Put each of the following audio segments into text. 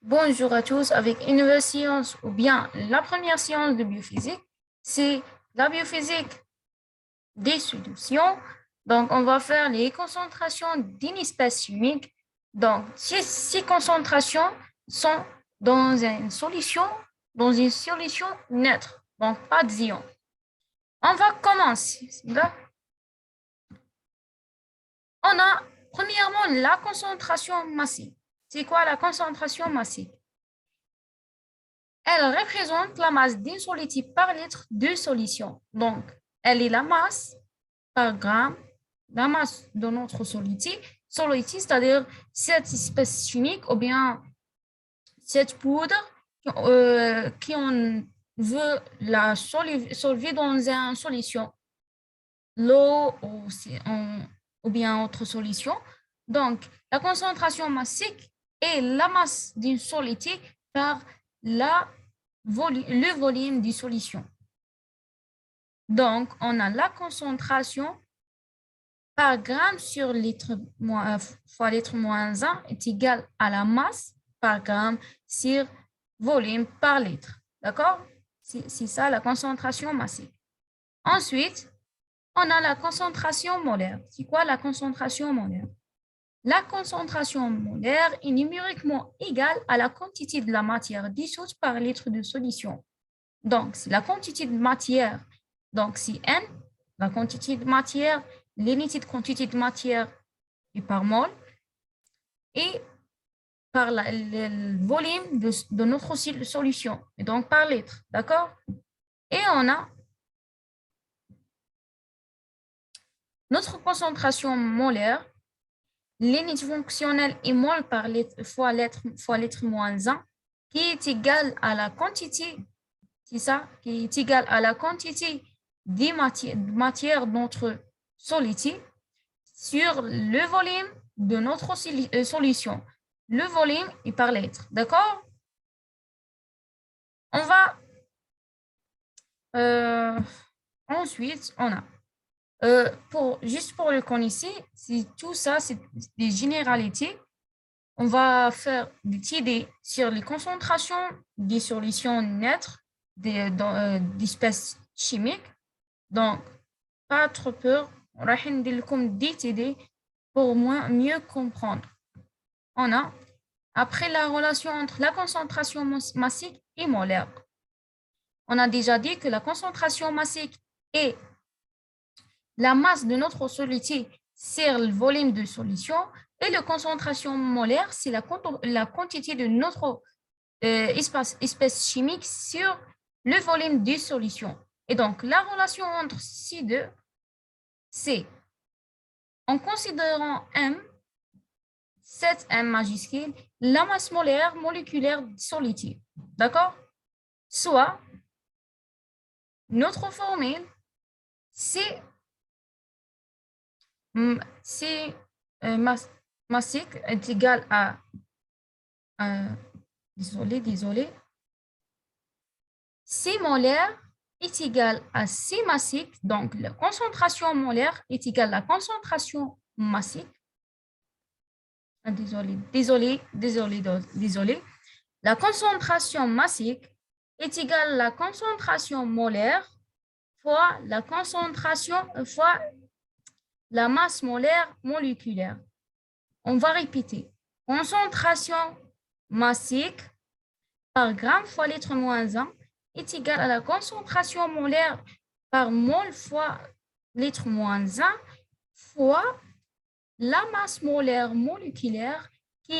Bonjour à tous. Avec une nouvelle science ou bien la première science de biophysique, c'est la biophysique des solutions. Donc, on va faire les concentrations d'une espèce chimique. Donc, ces concentrations sont dans une solution neutre, donc pas d'ion. On va commencer. Là, on a premièrement la concentration massive. C'est quoi la concentration massive? Elle représente la masse d'une solitude par litre de solution. Donc, elle est la masse par gramme, la masse de notre solitude, c'est-à-dire cette espèce chimique ou bien cette poudre qu'on veut la solver dans une solution, l'eau ou bien autre solution. Donc, la concentration massique est la masse d'une solitude par le volume de solution. Donc, on a la concentration par gramme sur litre fois litre moins 1 est égal à la masse par gramme sur volume par litre. D'accord? C'est ça la concentration massique. Ensuite, on a la concentration molaire. C'est quoi la concentration molaire? La concentration molaire est numériquement égale à la quantité de la matière dissoute par litre de solution. Donc, c'est la quantité de matière. Donc, c'est N, la quantité de matière, l'unité de quantité de matière est par mol et par le volume de notre solution, et donc par litre. D'accord? Et on a notre concentration molaire, l'unité fonctionnelle est mol par litre fois litre moins 1, qui est égale à la quantité, c'est ça, qui est égale à la quantité de matière de notre solitude sur le volume de notre solution. Le volume est par litre, d'accord? On va ensuite, on a juste pour le connaître, tout ça, c'est des généralités. On va faire des idées sur les concentrations des solutions neutres d'espèces chimiques. Donc, pas trop peur. On va comme des idées pour mieux comprendre. On a, après la relation entre la concentration massique et molaire, on a déjà dit que la concentration massique est la masse de notre soluté sur le volume de solution et la concentration molaire, c'est la quantité de notre espèce chimique sur le volume de solution. Et donc, la relation entre ces deux, c'est en considérant M, cette M majuscule, la masse molaire moléculaire solitude. D'accord? Soit, notre formule, c'est massique est égal à, désolé, C molaire est égal à C massique, donc la concentration molaire est égale à la concentration massique. Désolé. La concentration massique est égale à la concentration molaire fois la concentration fois la masse molaire moléculaire. On va répéter. Concentration massique par gramme fois litre moins 1 est égale à la concentration molaire par mol fois litre moins 1 fois la masse molaire moléculaire qui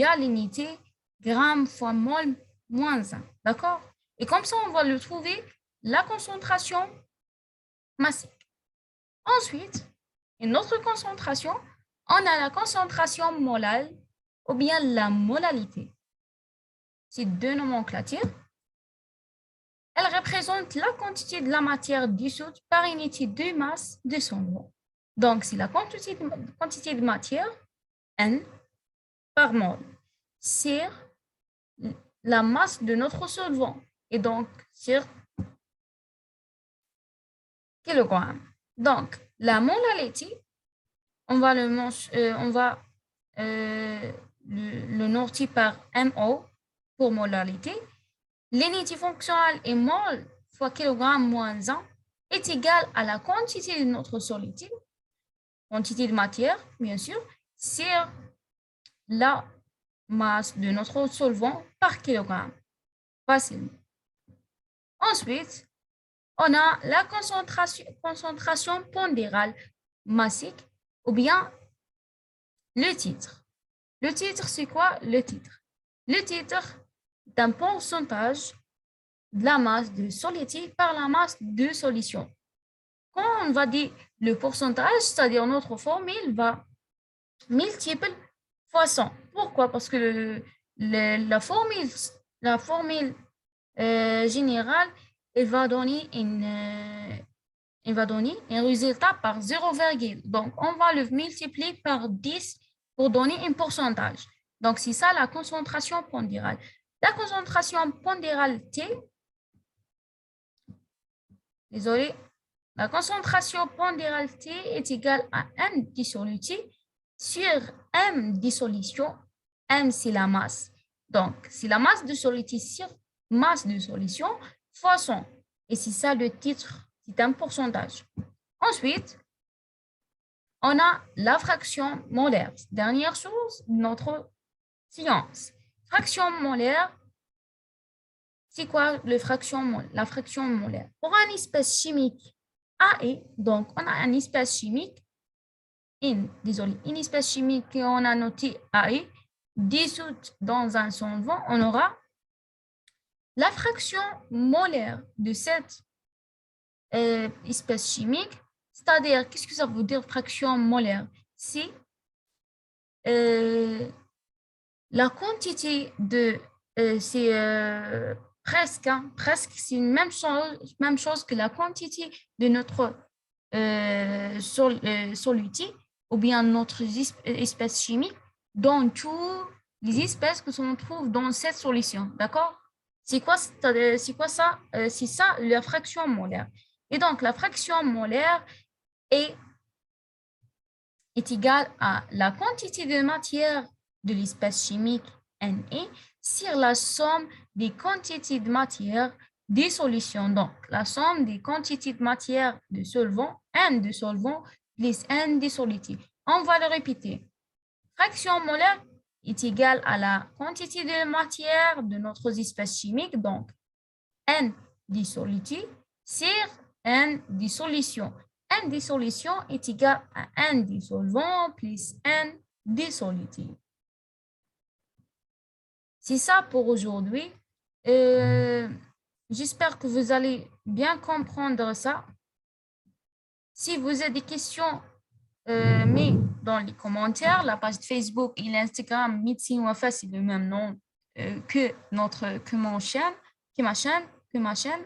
a l'unité gramme fois mol moins 1. D'accord? Et comme ça, on va le trouver la concentration massique. Ensuite, une autre concentration, on a la concentration molale ou bien la molalité. C'est deux nomenclatures. Elle représente la quantité de la matière dissoute par unité de masse de solvant. Donc, c'est la quantité de matière, N, par mol, sur la masse de notre solvant, et donc sur kilogramme. Donc, la molalité, on va le noté par MO pour molarité, l'unité fonctionnelle est mol fois kilogramme moins 1 est égal à la quantité de notre solide, quantité de matière, bien sûr, sur la masse de notre solvant par kilogramme. Facile. Ensuite, on a la concentration pondérale massique ou bien le titre. Le titre, c'est quoi le titre? Le titre d'un pourcentage de la masse de solide par la masse de solution. Quand on va dire le pourcentage, c'est-à-dire notre formule va multiple fois 100. Pourquoi? Parce que la formule générale, elle va donner un résultat par 0, donc on va le multiplier par 10 pour donner un pourcentage. Donc c'est ça la concentration pondérale. La concentration pondérale T, désolé, la concentration pondérale T est égale à M dissoluté sur M dissolution. M, c'est la masse. Donc, c'est la masse de soluté sur masse de solution fois 100. Et c'est ça le titre, c'est un pourcentage. Ensuite, on a la fraction molaire. Dernière chose de notre science. Fraction molaire, c'est quoi la fraction molaire? Pour une espèce chimique AE, donc on a une espèce chimique, une espèce chimique qu'on a notée AE, dissoute dans un solvant, on aura la fraction molaire de cette espèce chimique, c'est-à-dire, qu'est-ce que ça veut dire fraction molaire? C'est la quantité de, c'est presque, c'est une même chose que la quantité de notre soluté ou bien notre espèce chimique dans toutes les espèces que l'on trouve dans cette solution, d'accord? C'est quoi ça? C'est ça la fraction molaire. Et donc, la fraction molaire est égale à la quantité de matière de l'espèce chimique Na sur la somme des quantités de matière des solutions. Donc, la somme des quantités de matière de solvant, N de solvant, plus N de soluté. On va le répéter. Fraction molaire est égale à la quantité de matière de notre espèce chimique, donc N dissoluté sur N dissolution. N dissolution est égal à N dissolvant plus N dissoluté. C'est ça pour aujourd'hui. J'espère que vous allez bien comprendre ça. Si vous avez des questions, mais dans les commentaires, la page Facebook et l'Instagram Médecine Wafa, c'est le même nom que ma chaîne.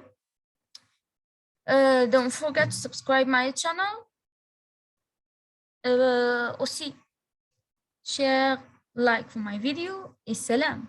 Don't forget to subscribe my channel. Aussi, share, like for my video et salam.